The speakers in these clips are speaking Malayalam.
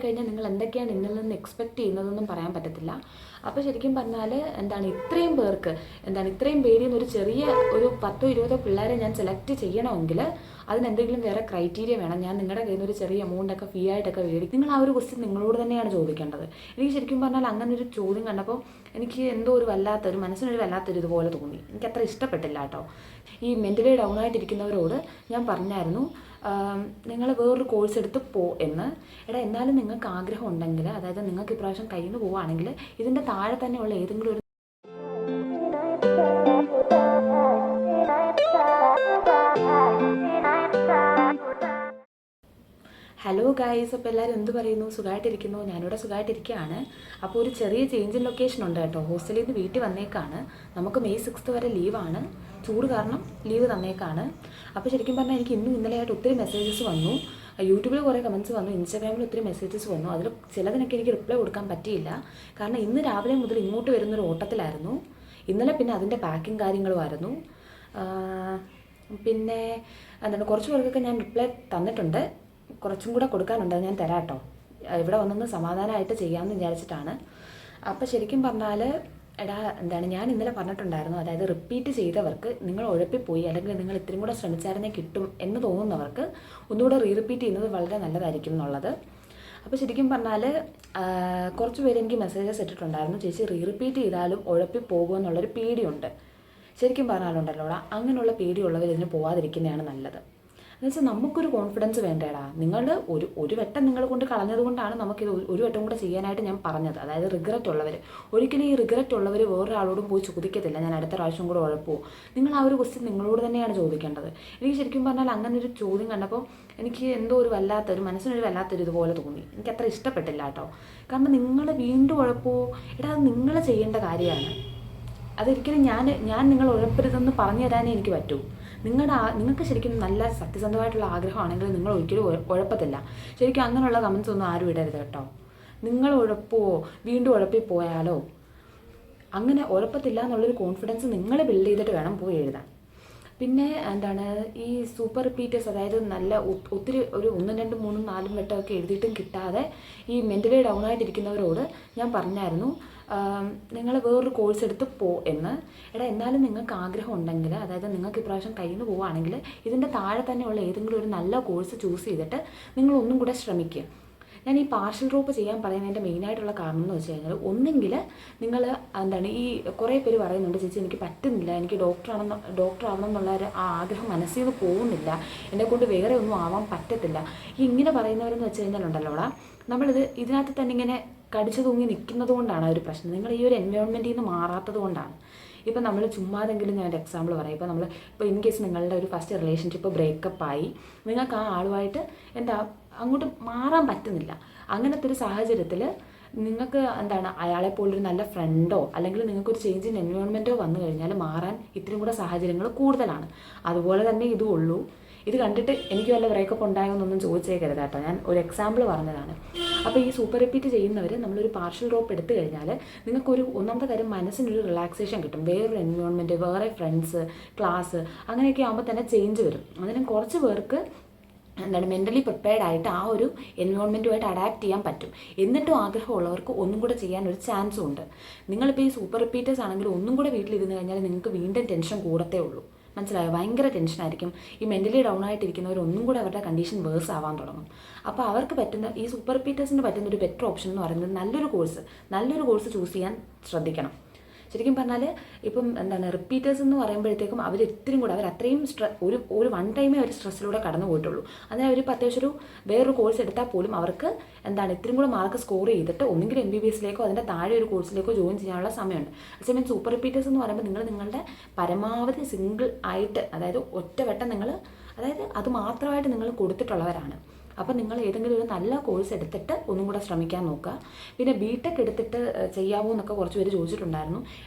കഴിഞ്ഞാൽ നിങ്ങൾ എന്തൊക്കെയാണ് എന്നിൽ നിന്ന് എക്സ്പെക്റ്റ് ചെയ്യുന്നതെന്നും പറയാൻ പറ്റത്തില്ല. അപ്പോൾ ശരിക്കും പറഞ്ഞാൽ ഇത്രയും പേർക്ക് ഇത്രയും പേരിൽ നിന്ന് ഒരു ചെറിയ ഒരു 10-20 പിള്ളേരെ ഞാൻ സെലക്ട് ചെയ്യണമെങ്കിൽ അതിനെന്തെങ്കിലും വേറെ ക്രൈറ്റീരിയ വേണം. ഞാൻ നിങ്ങളുടെ കയ്യിൽ നിന്ന് ഒരു ചെറിയ എമൗണ്ടൊക്കെ ഫീ ആയിട്ടൊക്കെ മേടിക്കും. നിങ്ങൾ ആ ഒരു ക്വസ്റ്റ്യൻ നിങ്ങളോട് തന്നെയാണ് ചോദിക്കേണ്ടത്. എനിക്ക് ശരിക്കും പറഞ്ഞാൽ അങ്ങനെ ഒരു ചോദ്യം കണ്ടപ്പോൾ എനിക്ക് എന്തോ ഒരു മനസ്സിനൊരു വല്ലാത്തൊരു ഇതുപോലെ തോന്നി. എനിക്കത്ര ഇഷ്ടപ്പെട്ടില്ല കേട്ടോ. ഈ മെൻ്റലി ഡൗൺ ആയിട്ടിരിക്കുന്നവരോട് ഞാൻ പറഞ്ഞായിരുന്നു, നിങ്ങൾ വേറൊരു കോഴ്സ് എടുത്ത് എന്ന്. എന്നാലും നിങ്ങൾക്ക് ആഗ്രഹം ഉണ്ടെങ്കിൽ, അതായത് നിങ്ങൾക്ക് ഇപ്രാവശ്യം കയ്യിൽ നിന്ന് പോവുകയാണെങ്കിൽ ഇതിൻ്റെ താഴെ തന്നെയുള്ള ഏതെങ്കിലും ഒരു ഹലോ ഗൈസ്, അപ്പോൾ എല്ലാവരും എന്ത് പറയുന്നു? സുഖമായിട്ടിരിക്കുന്നു? ഞാനിവിടെ സുഖമായിട്ടിരിക്കുകയാണ്. അപ്പോൾ ഒരു ചെറിയ ചേഞ്ച് ഇൻ ലൊക്കേഷൻ ഉണ്ട് കേട്ടോ. ഹോസ്റ്റലിൽ നിന്ന് വീട്ടിൽ വന്നേക്കാണ്. നമുക്ക് May 6 വരെ ലീവാണ്. ചൂട് കാരണം ലീവ് തന്നേക്കാണ്. അപ്പോൾ ശരിക്കും പറഞ്ഞാൽ എനിക്ക് ഇന്നും ഇന്നലെയായിട്ട് ഒത്തിരി മെസ്സേജസ് വന്നു. യൂട്യൂബിൽ കുറേ കമൻറ്റ്സ് വന്നു, ഇൻസ്റ്റാഗ്രാമിൽ ഒത്തിരി മെസ്സേജസ് വന്നു. അതിൽ ചിലതിനൊക്കെ എനിക്ക് റിപ്ലൈ കൊടുക്കാൻ പറ്റിയില്ല. കാരണം ഇന്ന് രാവിലെ മുതൽ ഇങ്ങോട്ട് വരുന്നൊരു ഓട്ടത്തിലായിരുന്നു. ഇന്നലെ പിന്നെ അതിൻ്റെ പാക്കിങ് കാര്യങ്ങളുമായിരുന്നു. പിന്നെ കുറച്ച് പേർക്കൊക്കെ ഞാൻ റിപ്ലൈ തന്നിട്ടുണ്ട്. കുറച്ചും കൂടെ കൊടുക്കാനുണ്ട്, അത് ഞാൻ തരാം കേട്ടോ. ഇവിടെ വന്നൊന്ന് സമാധാനമായിട്ട് ചെയ്യാമെന്ന് വിചാരിച്ചിട്ടാണ്. അപ്പോൾ ശരിക്കും പറഞ്ഞാൽ ഞാൻ ഇന്നലെ പറഞ്ഞിട്ടുണ്ടായിരുന്നു, അതായത് റിപ്പീറ്റ് ചെയ്തവർക്ക് നിങ്ങൾ ഉഴപ്പിപ്പോയി അല്ലെങ്കിൽ നിങ്ങൾ ഇത്രയും കൂടെ ശ്രമിച്ചായിരുന്നേ കിട്ടും എന്ന് തോന്നുന്നവർക്ക് ഒന്നുകൂടെ റിപ്പീറ്റ് ചെയ്യുന്നത് വളരെ നല്ലതായിരിക്കും എന്നുള്ളത്. അപ്പോൾ ശരിക്കും പറഞ്ഞാൽ കുറച്ച് പേര് എനിക്ക് മെസ്സേജസ് ഇട്ടിട്ടുണ്ടായിരുന്നു, ചേച്ചി റിപ്പീറ്റ് ചെയ്താലും ഉഴപ്പിപ്പോകുമെന്നുള്ളൊരു പേടിയുണ്ട്. ശരിക്കും പറഞ്ഞാലുണ്ടല്ലോ, അങ്ങനെയുള്ള പേടിയുള്ളവർ ഇതിന് പോകാതിരിക്കുന്നതാണ് നല്ലത്. എന്നുവെച്ചാൽ നമുക്കൊരു കോൺഫിഡൻസ് വേണ്ടേടാ. ഒരു വട്ടം നിങ്ങൾ കൊണ്ട് കളഞ്ഞത് കൊണ്ടാണ് നമുക്കിത് ഒരു വട്ടം കൂടെ ചെയ്യാനായിട്ട് ഞാൻ പറഞ്ഞത്. അതായത് റിഗ്രറ്റ് ഉള്ളവർ ഒരിക്കലും ഈ റിഗ്രറ്റ് ഉള്ളവർ വേറൊരാളോടും പോയി ചോദിക്കത്തില്ല, ഞാൻ അടുത്ത പ്രാവശ്യം കൂടെ ഉഴപ്പോ. നിങ്ങൾ ആ ഒരു ക്വസ്റ്റ്യൻ നിങ്ങളോട് തന്നെയാണ് ചോദിക്കേണ്ടത്. എനിക്ക് ശരിക്കും പറഞ്ഞാൽ അങ്ങനെ ഒരു ചോദ്യം കണ്ടപ്പോൾ എനിക്ക് എന്തോ ഒരു മനസ്സിനൊരു വല്ലാത്തൊരു ഇതുപോലെ തോന്നി. എനിക്കത്ര ഇഷ്ടപ്പെട്ടില്ല കേട്ടോ. കാരണം നിങ്ങൾ വീണ്ടും ഉഴപ്പോ, അത് നിങ്ങൾ ചെയ്യേണ്ട കാര്യമാണ്. അതൊരിക്കലും ഞാൻ നിങ്ങൾ ഉഴപ്പരുതെന്ന് പറഞ്ഞു തരാനേ എനിക്ക് പറ്റൂ. നിങ്ങൾക്ക് ശരിക്കും നല്ല സത്യസന്ധമായിട്ടുള്ള ആഗ്രഹമാണെങ്കിൽ നിങ്ങൾ ഒരിക്കലും ഉഴപ്പത്തില്ല. ശരിക്കും അങ്ങനെയുള്ള കമൻസ് ഒന്നും ആരും ഇടരുത് കേട്ടോ. നിങ്ങൾ വീണ്ടും ഉഴപ്പിപ്പോയാലോ, അങ്ങനെ ഉഴപ്പത്തില്ല എന്നുള്ളൊരു കോൺഫിഡൻസ് നിങ്ങൾ ബിൽഡ് ചെയ്തിട്ട് വേണം പോയി എഴുതാൻ. പിന്നെ ഈ സൂപ്പർ റിപ്പീറ്റേഴ്സ്, അതായത് നല്ല ഒത്തിരി ഒരു 1, 2, 3, 4 വട്ടമൊക്കെ എഴുതിയിട്ടും കിട്ടാതെ ഈ മെൻ്റലി ഡൗൺ ആയിട്ടിരിക്കുന്നവരോട് ഞാൻ പറഞ്ഞായിരുന്നു, നിങ്ങൾ വേറൊരു കോഴ്സ് എടുത്ത് എന്ന്. എന്നാലും നിങ്ങൾക്ക് ആഗ്രഹം ഉണ്ടെങ്കിൽ, അതായത് നിങ്ങൾക്ക് ഇപ്രാവശ്യം കയ്യിൽ നിന്ന് പോവുകയാണെങ്കിൽ ഇതിൻ്റെ താഴെ തന്നെയുള്ള ഏതെങ്കിലും ഒരു നല്ല കോഴ്സ് ചൂസ് ചെയ്തിട്ട് നിങ്ങൾ ഒന്നും കൂടെ ശ്രമിക്കുക. ഞാൻ ഈ പാർഷ്യൽ ഡ്രോപ്പ് ചെയ്യാൻ പറയുന്നതിൻ്റെ മെയിനായിട്ടുള്ള കാരണം എന്ന് വെച്ച് കഴിഞ്ഞാൽ, ഒന്നെങ്കിൽ നിങ്ങൾ ഈ കുറേ പേര് പറയുന്നുണ്ട്, ചേച്ചി എനിക്ക് പറ്റുന്നില്ല, എനിക്ക് ഡോക്ടർ ആവണം എന്നുള്ള ആ ആഗ്രഹം മനസ്സിൽ നിന്ന് പോകുന്നില്ല, എന്നെക്കൊണ്ട് വേറെ ഒന്നും ആവാൻ പറ്റത്തില്ല. ഇങ്ങനെ പറയുന്നവരെന്ന് വെച്ച് കഴിഞ്ഞാലുണ്ടല്ലോ, ഇതിനകത്ത് തന്നെ ഇങ്ങനെ കടിച്ചു തൂങ്ങി നിൽക്കുന്നത് കൊണ്ടാണ് ഒരു പ്രശ്നം. നിങ്ങൾ ഈ ഒരു എൻവയോൺമെൻറ്റിൽ നിന്ന് മാറാത്തത് കൊണ്ടാണ്. ഇപ്പം നമ്മൾ ചുമ്മാതെങ്കിലും ഞാൻ ഒരു എക്സാമ്പിൾ പറയാം. ഇപ്പോൾ ഇൻ കേസ് നിങ്ങളുടെ ഒരു ഫസ്റ്റ് റിലേഷൻഷിപ്പ് ബ്രേക്കപ്പായി, നിങ്ങൾക്ക് ആ ആളുമായിട്ട് അങ്ങോട്ട് മാറാൻ പറ്റുന്നില്ല. അങ്ങനത്തെ ഒരു സാഹചര്യത്തിൽ നിങ്ങൾക്ക് അയാളെപ്പോലൊരു നല്ല ഫ്രണ്ടോ അല്ലെങ്കിൽ നിങ്ങൾക്കൊരു ചേഞ്ച് ഇൻ എൻവയോൺമെൻറ്റോ വന്നു കഴിഞ്ഞാൽ മാറാൻ ഇത്തിരി കൂടെ സാഹചര്യങ്ങൾ കൂടുതലാണ്. അതുപോലെ തന്നെ ഇതും ഉള്ളൂ. ഇത് കണ്ടിട്ട് എനിക്ക് വല്ല ബ്രേക്കപ്പ് ഉണ്ടായോ എന്നൊന്നും ചോദിച്ചേക്കരുത് കേട്ടോ. ഞാൻ ഒരു എക്സാമ്പിൾ പറഞ്ഞതാണ്. അപ്പോൾ ഈ സൂപ്പർ റിപ്പീറ്റ് ചെയ്യുന്നവർ നമ്മളൊരു പാർഷ്യൽ ഡ്രോപ്പ് എടുത്തു കഴിഞ്ഞാൽ നിങ്ങൾക്കൊരു ഒന്നാമത്തെ കാര്യം മനസ്സിനൊരു റിലാക്സേഷൻ കിട്ടും. വേറൊരു എൻവയോൺമെൻറ്റ്, വേറെ ഫ്രണ്ട്സ്, ക്ലാസ്, അങ്ങനെയൊക്കെ ആകുമ്പോൾ തന്നെ ചേഞ്ച് വരും. അതിനും കുറച്ച് പേർക്ക് മെൻ്റലി പ്രിപ്പയർഡ് ആയിട്ട് ആ ഒരു എൻവയോൺമെൻറ്റുമായിട്ട് അഡാപ്റ്റ് ചെയ്യാൻ പറ്റും. എന്നിട്ടും ആഗ്രഹമുള്ളവർക്ക് ഒന്നും കൂടെ ചെയ്യാൻ ഒരു ചാൻസും ഉണ്ട്. നിങ്ങളിപ്പോൾ ഈ സൂപ്പർ റിപ്പീറ്റേഴ്സ് ആണെങ്കിൽ ഒന്നും കൂടെ വീട്ടിലിരുന്ന് കഴിഞ്ഞാൽ നിങ്ങൾക്ക് വീണ്ടും ടെൻഷൻ കൂടത്തേ ഉള്ളൂ. മനസ്സിലായോ? ഭയങ്കര ടെൻഷനായിരിക്കും. ഈ മെൻ്റലി ഡൗൺ ആയിട്ടിരിക്കുന്നവർ ഒന്നും കൂടെ അവരുടെ കണ്ടീഷൻ വേഴ്സ് ആവാൻ തുടങ്ങും. അപ്പോൾ അവർക്ക് പറ്റുന്ന ഈ സൂപ്പർ റിപ്പീറ്റേഴ്സിന് പറ്റുന്ന ഒരു ബെറ്റർ ഓപ്ഷൻ എന്ന് പറയുന്നത് നല്ലൊരു കോഴ്സ് ചൂസ് ചെയ്യാൻ ശ്രദ്ധിക്കണം. ശരിക്കും പറഞ്ഞാൽ ഇപ്പം റിപ്പീറ്റേഴ്സ് എന്ന് പറയുമ്പോഴത്തേക്കും അവർ അത്രയും ഒരു വൺ ടൈമേ അവർ സ്ട്രെസ്സിലൂടെ കടന്നു പോയിട്ടുള്ളൂ. അതിന് അവർ ഇപ്പോൾ അത്യാവശ്യം വേറൊരു കോഴ്സ് എടുത്താൽ പോലും അവർക്ക് ഇത്രയും കൂടെ മാർക്ക് സ്കോർ ചെയ്തിട്ട് ഒന്നുകിൽ MBBSയിലേക്കോ അതിൻ്റെ താഴെ ഒരു കോഴ്സിലേക്കോ ജോയിൻ ചെയ്യാനുള്ള സമയമുണ്ട്. അതേസമയം സൂപ്പർ റിപ്പീറ്റേഴ്സ് എന്ന് പറയുമ്പോൾ നിങ്ങളുടെ പരമാവധി സിംഗിൾ ആയിട്ട്, അതായത് ഒറ്റവട്ടം അത് മാത്രമായിട്ട് നിങ്ങൾ കൊടുത്തിട്ടുള്ളവരാണ്. അപ്പോൾ നിങ്ങൾ ഏതെങ്കിലും ഒരു നല്ല കോഴ്സ് എടുത്തിട്ട് ഒന്നും കൂടെ ശ്രമിക്കാൻ നോക്കുക. പിന്നെ BTech എടുത്തിട്ട് ചെയ്യാമോ എന്നൊക്കെ കുറച്ച് പേര് ചോദിച്ചിട്ടുണ്ടായിരുന്നു.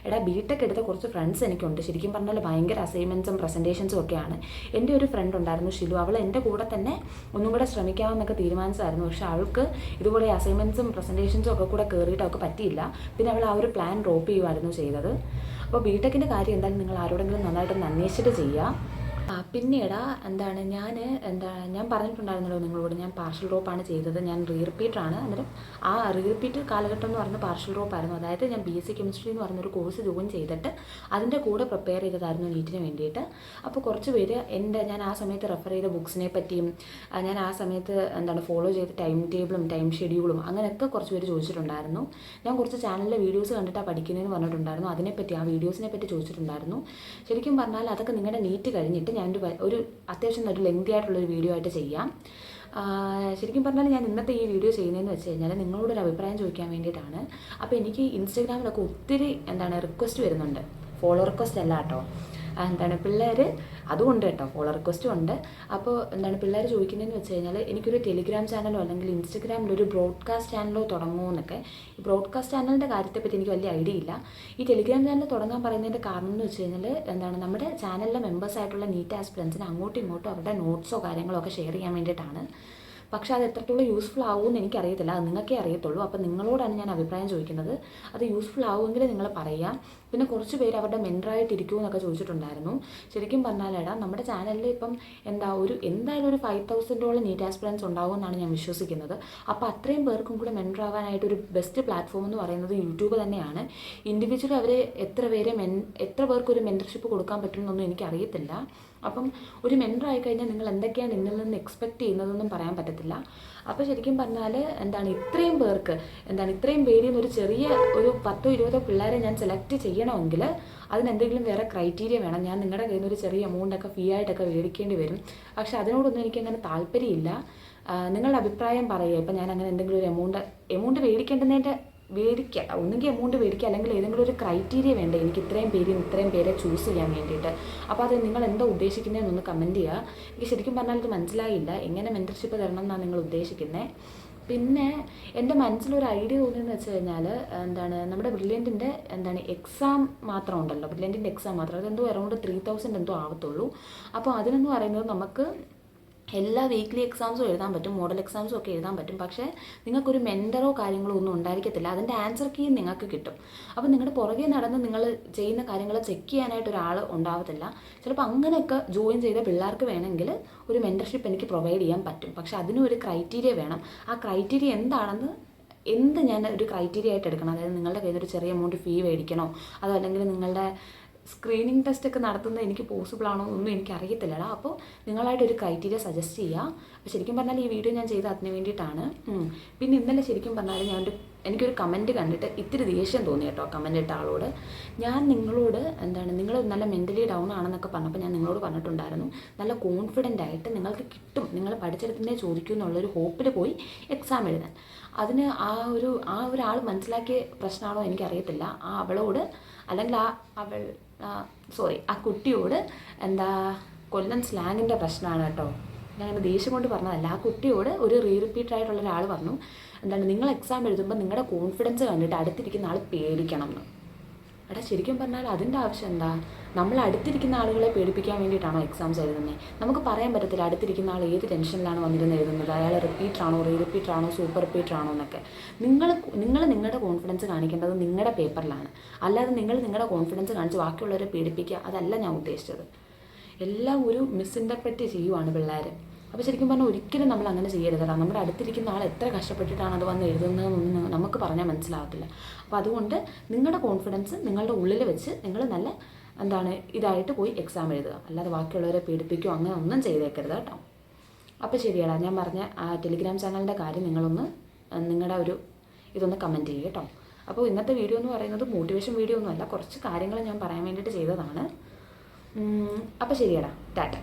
BTech എടുത്ത കുറച്ച് ഫ്രണ്ട്സ് എനിക്കുണ്ട്. ശരിക്കും പറഞ്ഞാൽ ഭയങ്കര അസൈൻമെൻറ്റ്സും പ്രസൻറ്റേഷൻസും ഒക്കെയാണ്. എൻ്റെ ഒരു ഫ്രണ്ട് ഉണ്ടായിരുന്നു, ഷിലു. അവൾ എൻ്റെ കൂടെ തന്നെ ഒന്നും കൂടെ ശ്രമിക്കാമെന്നൊക്കെ തീരുമാനിച്ചായിരുന്നു. പക്ഷേ അവൾക്ക് ഇതുപോലെ അസൈൻമെൻറ്റ്സും പ്രസൻറ്റേഷൻസും ഒക്കെ കൂടെ കയറിയിട്ട് അവൾക്ക് പറ്റിയില്ല. പിന്നെ അവൾ ആ ഒരു പ്ലാൻ ഡ്രോപ്പ് ചെയ്യുമായിരുന്നു ചെയ്തത്. അപ്പോൾ BTechൻ്റെ കാര്യം എന്തായാലും നിങ്ങൾ ആരോടെങ്കിലും നന്നായിട്ടൊന്ന് അന്വേഷിച്ചിട്ട് ചെയ്യുക. പിന്നീട് ഞാൻ പറഞ്ഞിട്ടുണ്ടായിരുന്നല്ലോ നിങ്ങളോട്, ഞാൻ പാർഷ്യൽ റോപ്പാണ് ചെയ്തത്. ഞാൻ റിപ്പീറ്ററാണ്. അന്നേരം ആ റിപ്പീറ്റ് കാലഘട്ടം എന്ന് പറയുന്നത് പാർഷ്യൽ റോപ്പായിരുന്നു. അതായത് ഞാൻ BSc കെമിസ്ട്രി എന്ന് പറഞ്ഞൊരു കോഴ്സ് ജോയിൻ ചെയ്തിട്ട് അതിൻ്റെ കൂടെ പ്രിപ്പയർ ചെയ്തതായിരുന്നു നീറ്റിന് വേണ്ടിയിട്ട്. അപ്പോൾ കുറച്ച് പേര് ഞാൻ ആ സമയത്ത് റെഫർ ചെയ്ത ബുക്സിനെ പറ്റിയും ഞാൻ ആ സമയത്ത് ഫോളോ ചെയ്ത ടൈം ടേബിളും ടൈം ഷെഡ്യൂളും അങ്ങനെയൊക്കെ കുറച്ച് പേര് ചോദിച്ചിട്ടുണ്ടായിരുന്നു. ഞാൻ കുറച്ച് ചാനലിലെ വീഡിയോസ് കണ്ടിട്ടാണ് പഠിക്കുന്നതെന്ന് പറഞ്ഞിട്ടുണ്ടായിരുന്നു. അതിനെപ്പറ്റി, ആ വീഡിയോസിനെ പറ്റി ചോദിച്ചിട്ടുണ്ടായിരുന്നു. ശരിക്കും പറഞ്ഞാൽ അതൊക്കെ നിങ്ങളുടെ നീറ്റ് കഴിഞ്ഞിട്ട് ഞാൻ ഒരു അത്യാവശ്യം ഒരു ലെങ്തി ആയിട്ടുള്ളൊരു വീഡിയോ ആയിട്ട് ചെയ്യാം. ശരിക്കും പറഞ്ഞാൽ ഞാൻ ഇന്നത്തെ ഈ വീഡിയോ ചെയ്യുന്നതെന്ന് വെച്ച് കഴിഞ്ഞാൽ നിങ്ങളോടൊരു അഭിപ്രായം ചോദിക്കാൻ വേണ്ടിയിട്ടാണ്. അപ്പോൾ എനിക്ക് ഇൻസ്റ്റാഗ്രാമിലൊക്കെ ഒത്തിരി റിക്വസ്റ്റ് വരുന്നുണ്ട്. ഫോളോ റിക്വസ്റ്റ് അല്ല കേട്ടോ, പിള്ളേർ അതുകൊണ്ട് കേട്ടോ, ഫോളോ റിക്വസ്റ്റും ഉണ്ട്. അപ്പോൾ പിള്ളേർ ചോദിക്കുന്നതെന്ന് വെച്ച് കഴിഞ്ഞാൽ എനിക്കൊരു ടെലിഗ്രാം ചാനലോ അല്ലെങ്കിൽ ഇൻസ്റ്റഗ്രാമിൽ ഒരു ബ്രോഡ്കാസ്റ്റ് ചാനലോ തുടങ്ങുമോ എന്നൊക്കെ. ഈ ബ്രോഡ്കാസ്റ്റ് ചാനലിൻ്റെ കാര്യത്തെപ്പറ്റി എനിക്ക് വലിയ ഐഡിയ ഇല്ല. ഈ ടെലിഗ്രാം ചാനൽ തുടങ്ങാൻ പറയുന്നതിൻ്റെ കാരണം എന്ന് വെച്ച് കഴിഞ്ഞാൽ നമ്മുടെ ചാനലിലെ മെമ്പേഴ്സായിട്ടുള്ള നീറ്റ് ആസ്പിറൻസിന് അങ്ങോട്ടും ഇങ്ങോട്ടും അവരുടെ നോട്ട്സോ കാര്യങ്ങളോ ഒക്കെ ഷെയർ ചെയ്യാൻ വേണ്ടിയിട്ടാണ്. പക്ഷേ അത് എത്രത്തോളം യൂസ്ഫുൾ ആവുമെന്ന് എനിക്കറിയത്തില്ല, അത് നിങ്ങൾക്കേ അറിയത്തുള്ളൂ. അപ്പോൾ നിങ്ങളോടാണ് ഞാൻ അഭിപ്രായം ചോദിക്കുന്നത്. അത് യൂസ്ഫുൾ ആവുമെങ്കിൽ നിങ്ങൾ പറയാം. പിന്നെ കുറച്ച് പേര് അവരുടെ മെൻറ്ററായിട്ടിരിക്കുമോ എന്നൊക്കെ ചോദിച്ചിട്ടുണ്ടായിരുന്നു. ശരിക്കും പറഞ്ഞാൽ നമ്മുടെ ചാനലിൽ ഇപ്പം എന്തായാലും ഒരു 5,000ഓളം നീറ്റ് ആസ്പിറൻസ് ഉണ്ടാവുമെന്നാണ് ഞാൻ വിശ്വസിക്കുന്നത്. അപ്പോൾ അത്രയും പേർക്കും കൂടെ മെൻറ്ററാകാനായിട്ട് ഒരു ബെസ്റ്റ് പ്ലാറ്റ്ഫോം എന്ന് പറയുന്നത് യൂട്യൂബ് തന്നെയാണ്. ഇൻഡിവിജ്വലി അവർ എത്ര പേർക്ക് ഒരു മെൻറ്റർഷിപ്പ് കൊടുക്കാൻ പറ്റുമെന്നൊന്നും എനിക്കറിയത്തില്ല. അപ്പം ഒരു മെൻറ്റർ ആയിക്കഴിഞ്ഞാൽ നിങ്ങൾ എന്തൊക്കെയാണ് എന്നിൽ നിന്ന് എക്സ്പെക്റ്റ് ചെയ്യുന്നതെന്നും പറയാൻ പറ്റത്തില്ല. അപ്പോൾ ശരിക്കും പറഞ്ഞാൽ ഇത്രയും പേർക്ക് ഇത്രയും പേരിൽ നിന്ന് ഒരു 10-20 പിള്ളേരെ ഞാൻ സെലക്ട് ചെയ്യണമെങ്കിൽ അതിനെന്തെങ്കിലും വേറെ ക്രൈറ്റീരിയ വേണം. ഞാൻ നിങ്ങളുടെ കയ്യിൽ നിന്ന് ഒരു ചെറിയ എമൗണ്ടൊക്കെ ഫീ ആയിട്ടൊക്കെ മേടിക്കേണ്ടി വരും. പക്ഷേ അതിനോടൊന്നും എനിക്കങ്ങനെ താല്പര്യമില്ല. നിങ്ങളുടെ അഭിപ്രായം പറയുക. ഇപ്പം ഞാൻ അങ്ങനെ എന്തെങ്കിലും ഒരു എമൗണ്ട് ഒന്നുകിൽ എമൗണ്ട് മേടിക്കുക, അല്ലെങ്കിൽ ഏതെങ്കിലും ഒരു ക്രൈറ്റീരിയ വേണ്ടേ എനിക്ക് ഇത്രയും പേരെ ചൂസ് ചെയ്യാൻ വേണ്ടിയിട്ട്. അപ്പോൾ അത് നിങ്ങൾ എന്താ ഉദ്ദേശിക്കുന്നതെന്നൊന്ന് കമൻറ്റ് ചെയ്യുക. എനിക്ക് ശരിക്കും പറഞ്ഞാൽ ഇത് മനസ്സിലായില്ല, എങ്ങനെ മെൻറ്റർഷിപ്പ് തരണം എന്നാണ് നിങ്ങൾ ഉദ്ദേശിക്കുന്നത്. പിന്നെ എൻ്റെ മനസ്സിലൊരു ഐഡിയ തോന്നിയെന്ന് വെച്ച് കഴിഞ്ഞാൽ നമ്മുടെ ബ്രില്യൻറ്റിൻ്റെ എക്സാം മാത്രം ഉണ്ടല്ലോ, ബ്രില്യൻറ്റിൻ്റെ എക്സാം മാത്രം, അതെന്തോ അറൗണ്ട് 3,000 എന്തോ ആവത്തുള്ളൂ. അപ്പോൾ അതിനെന്ന് പറയുന്നത് നമുക്ക് എല്ലാ വീക്ക്ലി എക്സാംസും എഴുതാൻ പറ്റും, മോഡൽ എക്സാംസും ഒക്കെ എഴുതാൻ പറ്റും. പക്ഷേ നിങ്ങൾക്കൊരു മെൻറ്ററോ കാര്യങ്ങളോ ഒന്നും ഉണ്ടായിരിക്കത്തില്ല. അതിൻ്റെ ആൻസർ കീ നിങ്ങൾക്ക് കിട്ടും. അപ്പോൾ നിങ്ങളുടെ പുറകെ നടന്ന് നിങ്ങൾ ചെയ്യുന്ന കാര്യങ്ങൾ ചെക്ക് ചെയ്യാനായിട്ട് ഒരാൾ ഉണ്ടാവത്തില്ല. ചിലപ്പോൾ അങ്ങനെയൊക്കെ ജോയിൻ ചെയ്ത പിള്ളേർക്ക് വേണമെങ്കിൽ ഒരു മെൻറ്റർഷിപ്പ് എനിക്ക് പ്രൊവൈഡ് ചെയ്യാൻ പറ്റും. പക്ഷേ അതിനും ഒരു ക്രൈറ്റീരിയ വേണം. ആ ക്രൈറ്റീരിയ ഞാൻ ഒരു ക്രൈറ്റീരിയ ആയിട്ട് എടുക്കണം. അതായത് നിങ്ങളുടെ കയ്യിൽ ഒരു ചെറിയ എമൗണ്ട് ഫീ മേടിക്കണോ, അതോ അല്ലെങ്കിൽ നിങ്ങളുടെ സ്ക്രീനിങ് ടെസ്റ്റൊക്കെ നടത്തുന്നത് എനിക്ക് പോസിബിൾ ആണോ എന്നൊന്നും എനിക്കറിയത്തില്ലടാ. അപ്പോൾ നിങ്ങളായിട്ടൊരു ക്രൈറ്റീരിയ സജസ്റ്റ് ചെയ്യുക. അപ്പോൾ ശരിക്കും പറഞ്ഞാൽ ഈ വീഡിയോ ഞാൻ ചെയ്ത് അതിന് വേണ്ടിയിട്ടാണ്. പിന്നെ ഇന്നലെ ശരിക്കും പറഞ്ഞാൽ എനിക്കൊരു കമൻറ്റ് കണ്ടിട്ട് ഇത്തിരി ദേഷ്യം തോന്നി കേട്ടോ. കമൻറ്റ് ഇട്ട ആളോട് ഞാൻ നിങ്ങളോട് നിങ്ങൾ നല്ല മെൻ്റലി ഡൗൺ ആണെന്നൊക്കെ പറഞ്ഞപ്പോൾ ഞാൻ നിങ്ങളോട് പറഞ്ഞിട്ടുണ്ടായിരുന്നു, നല്ല കോൺഫിഡൻ്റ് ആയിട്ട് നിങ്ങൾക്ക് കിട്ടും, നിങ്ങൾ പഠിച്ചെടുത്തന്നെ ചോദിക്കും എന്നുള്ളൊരു ഹോപ്പിൽ പോയി എക്സാം എഴുതാൻ. അതിന് ആ ഒരാൾ മനസ്സിലാക്കിയ പ്രശ്നമാണോ എനിക്കറിയത്തില്ല. അവളോട് അല്ലെങ്കിൽ ആ കുട്ടിയോട് കൊല്ലം സ്ലാങ്ങിൻ്റെ പ്രശ്നമാണ് കേട്ടോ. ഞാൻ അങ്ങനെ ദേഷ്യം കൊണ്ട് പറഞ്ഞതല്ല. ആ കുട്ടിയോട് ഒരു റിപ്പീറ്ററായിട്ടുള്ള ഒരാൾ പറഞ്ഞു നിങ്ങൾ എക്സാം എഴുതുമ്പോൾ നിങ്ങളുടെ കോൺഫിഡൻസ് കണ്ടിട്ട് അടുത്തിരിക്കുന്ന ആൾ പേടിക്കണം എന്ന്. എടാ ശരിക്കും പറഞ്ഞാൽ അതിൻ്റെ ആവശ്യം എന്താ? നമ്മൾ അടുത്തിരിക്കുന്ന ആളുകളെ പേടിപ്പിക്കാൻ വേണ്ടിയിട്ടാണോ എക്സാംസ് എഴുതുന്നത്? നമുക്ക് പറയാൻ പറ്റത്തില്ല അടുത്തിരിക്കുന്ന ആൾ ഏത് ടെൻഷനിലാണ് വന്നിരുന്ന് എഴുതുന്നത്, അയാൾ റിപ്പീറ്ററാണോ റിപ്പീറ്ററാണോ സൂപ്പർ റിപ്പീറ്ററാണോ എന്നൊക്കെ. നിങ്ങൾ നിങ്ങളുടെ കോൺഫിഡൻസ് കാണിക്കേണ്ടത് നിങ്ങളുടെ പേപ്പറിലാണ്, അല്ലാതെ നിങ്ങളുടെ കോൺഫിഡൻസ് കാണിച്ച് ബാക്കിയുള്ളവരെ പേടിപ്പിക്കുക, അതല്ല ഞാൻ ഉദ്ദേശിച്ചത്. എല്ലാം ഒരു മിസ്ഇൻ്റർപ്രറ്റ് ചെയ്യുവാണ് പിള്ളേർ. അപ്പോൾ ശരിക്കും പറഞ്ഞാൽ ഒരിക്കലും നമ്മൾ അങ്ങനെ ചെയ്യരുത്. കാരണം നമ്മുടെ അടുത്തിരിക്കുന്ന ആൾ എത്ര കഷ്ടപ്പെട്ടിട്ടാണ് അത് വന്ന് എഴുതുന്നതെന്നൊന്നും നമുക്ക് പറഞ്ഞാൽ മനസ്സിലാവത്തില്ല. അപ്പോൾ അതുകൊണ്ട് നിങ്ങളുടെ കോൺഫിഡൻസ് നിങ്ങളുടെ ഉള്ളിൽ വെച്ച് നിങ്ങൾ നല്ല ഇതായിട്ട് പോയി എക്സാം എഴുതുക, അല്ലാതെ ബാക്കിയുള്ളവരെ പേടിപ്പിക്കുകയോ അങ്ങനെ ഒന്നും ചെയ്തേക്കരുത് കേട്ടോ. അപ്പോൾ ശരിയാടാ, ഞാൻ പറഞ്ഞ ആ ടെലിഗ്രാം ചാനലിൻ്റെ കാര്യം നിങ്ങളുടെ ഇതൊന്ന് കമൻറ്റ് ചെയ്യുക കേട്ടോ. അപ്പോൾ ഇന്നത്തെ വീഡിയോ എന്ന് പറയുന്നത് മോട്ടിവേഷൻ വീഡിയോ ഒന്നുമല്ല, കുറച്ച് കാര്യങ്ങൾ ഞാൻ പറയാൻ വേണ്ടിയിട്ട് ചെയ്തതാണ്. അപ്പോൾ ശരിയാടാ, ടാറ്റ.